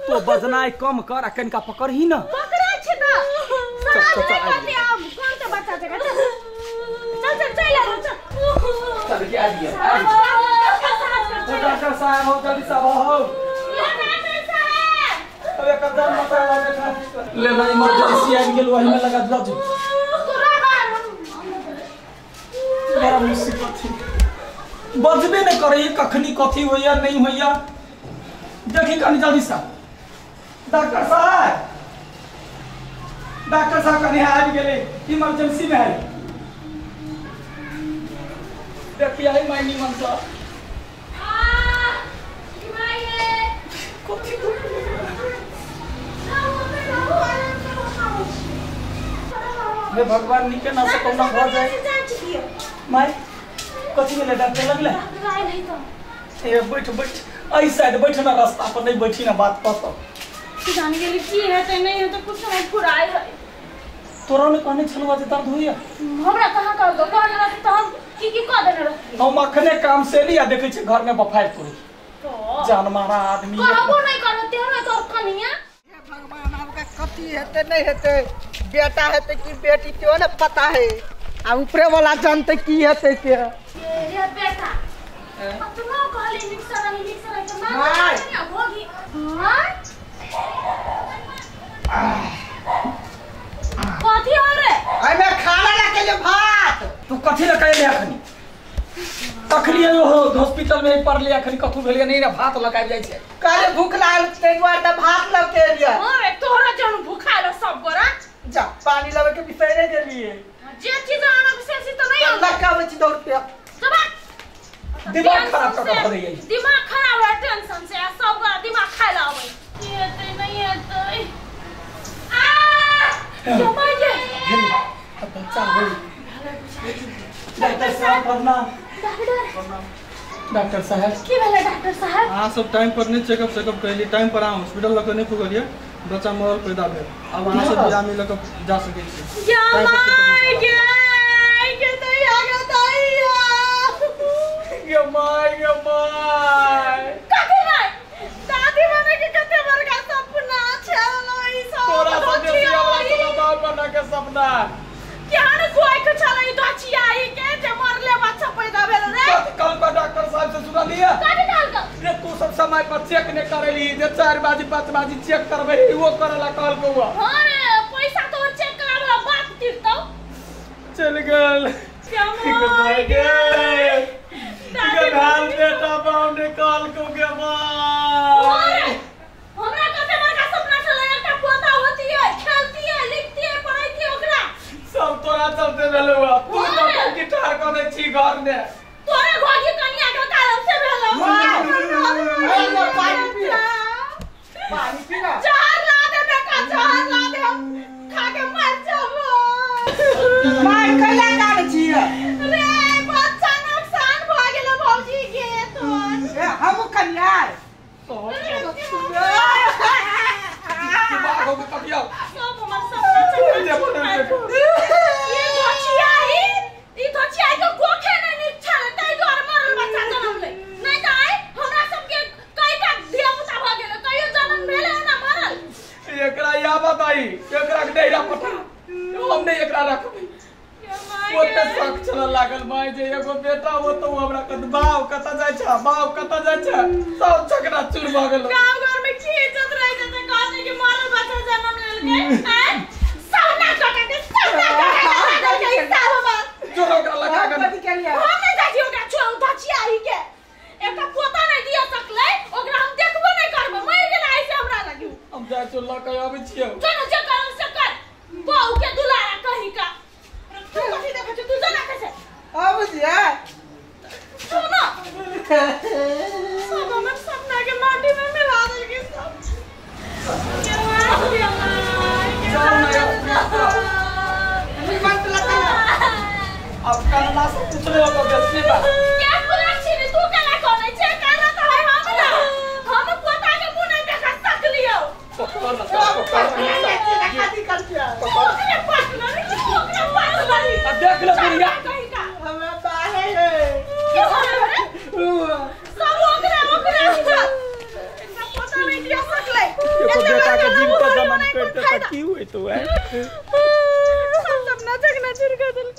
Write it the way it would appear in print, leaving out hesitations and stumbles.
तो बजना कम कर कनिका पकड़ ही ना डॉक्टर साहब हो जल्दी सब हो ले भाई इमरजेंसी आ गेल वही में लगा दो बड़ा मुसीबत थी बजबे नहीं करे कखनी कथी होइया नहीं होइया देखी कनी जल्दी सा डॉक्टर साहब कनी आ गेले इमरजेंसी में है देखिए आई मायनी मन सा हे भगवान निके ना से कोना भर जाए माय कथि में डॉक्टर लगले ए बैठ आई साइड बैठ ना रास्ता पर नहीं बैठी ना बात पतो जाने के लिए की है त नहीं है तो कुछ समझ फुराई है तोरा ने कहने छलवा जे दर्द होइया हमरा कहां कर दो कहने रख तो हम की कह देने रख हम अखने काम से लिया देखे छ घर में बफाई पूरी तो जान मारा आदमी कहबो नहीं करते हो तो कनिया ये भगवान हमका कथि हेते नहीं हेते बेटा हेते कि बेटी क्यों न पता है आ ऊपरे वाला जानते की हेते के ये बेटा अब तुम कहले मिक्सर के मार नहीं होगी हां कथि हो रे आई मैं खाना लेके जो भात तू कथि ल कहले अखनी तखली हो हॉस्पिटल में पड़ लिया अखनी कथु भेलिया नहीं रे भात लगाइ जाय छै काले भूख लागल ते दुआर त भात लके लिया अरे तोरा जन भूखा ल सब गोरा जा पानी लावे के बिसरे के लिए जे चीज आना से तो नहीं होगा लगावे छी 2 रुपया दिमाग खराब कर दे यही दिमाग खराब है टेंशन से सब का दिमाग खा लावे ये ते नहीं है तो जमा ये अब बच्चा हो डॉक्टर साहब प्रणाम डॉक्टर साहब की भेले डॉक्टर साहब हां सब टाइम पर नहीं चेकअप कैली टाइम पर आ हॉस्पिटल लग नहीं पुगलिए बच्चा मरल पैदा भेल अब वहां से बियाह में लग जा सके छी या माय के तो आ गया ताईया ये माय कथि नहीं दादी माने के कते बड़का सपना छलो ई सब तोरा सब देसिया वाला सलाह बना के सपना क्या न कोई के छलो ई दछिया ई के जे मरले बच्चा पैदा भेल रे कल का डॉक्टर साहब से सुना लिया कथि डाल का रे तू सब समय पर चेक नहीं करेली जे 4 बजे 5 बजे चेक करबे वो करला कल को हुआ हां रे पैसा तो चेक करावला बात तीरतो चल गेल क्या माय गे दादी बेटा बाऊ ने कल को के अरे हमरा कते बड़का सपना छले एकटा पोता होती है खेलती है लिखती है पढ़ती है ओकरा सब तोरा चलते भेलो तू तो गिटार कोने छी घर में तोरे घोगी कनिया के कारण से भेलो पानी पीना जहर ला दे बेटा जहर ला दे हम खा के मर जाबो माय कला काट छी रे बच्चा नुकसान भ गेल भौजी के तो ए हम कन्या तो दिमाग हो कबिया सब हमर सपना ये धचिया ई धचिया के गोखे नहीं निछा तै द्वार मरल बच्चा जन्म ले नहीं त आइ हमरा सब के कईटा देवता भ गेल कहियो जन्म भेले ना मरल एकरा या बताई एकरा के डेरा पटा हम नहीं एकरा रखबे ओते शक चल लागल माय जे एगो बेटा हो तो हमरा कत बाव कत जाय छ बाव कत जाय छ सब झगड़ा चूर भ गेल गांव घर में की इज्जत रह जते कहते कि मरल बच्चा जन्म लेल के हैं सौना कटा के सब बात जो ओकरा लगा के कथि के लिए हम नहीं जाती ओकरा छोड़ धचिया ही के एकटा पोता नहीं दिया सकले ओकरा हम देखबो नहीं करबो मर गेल ऐसे हमरा लगी हम जाय छ लका आबै छियै चल जे कर से कर बहू के दुलारा कहीं का तू कथि देखे छ तू जाना कैसे अब जिया सुनो सब हमर सपना के माटी में मिला दे के सब मत लगा अब करना सब कुछ ले को बेसी बा क्या बोला छी तू कला कोने छे काना त है हम ना हम पोता के मुंह नहीं देखा सकलियो कर कथि कर तू है सपना जगना चुर कर दिल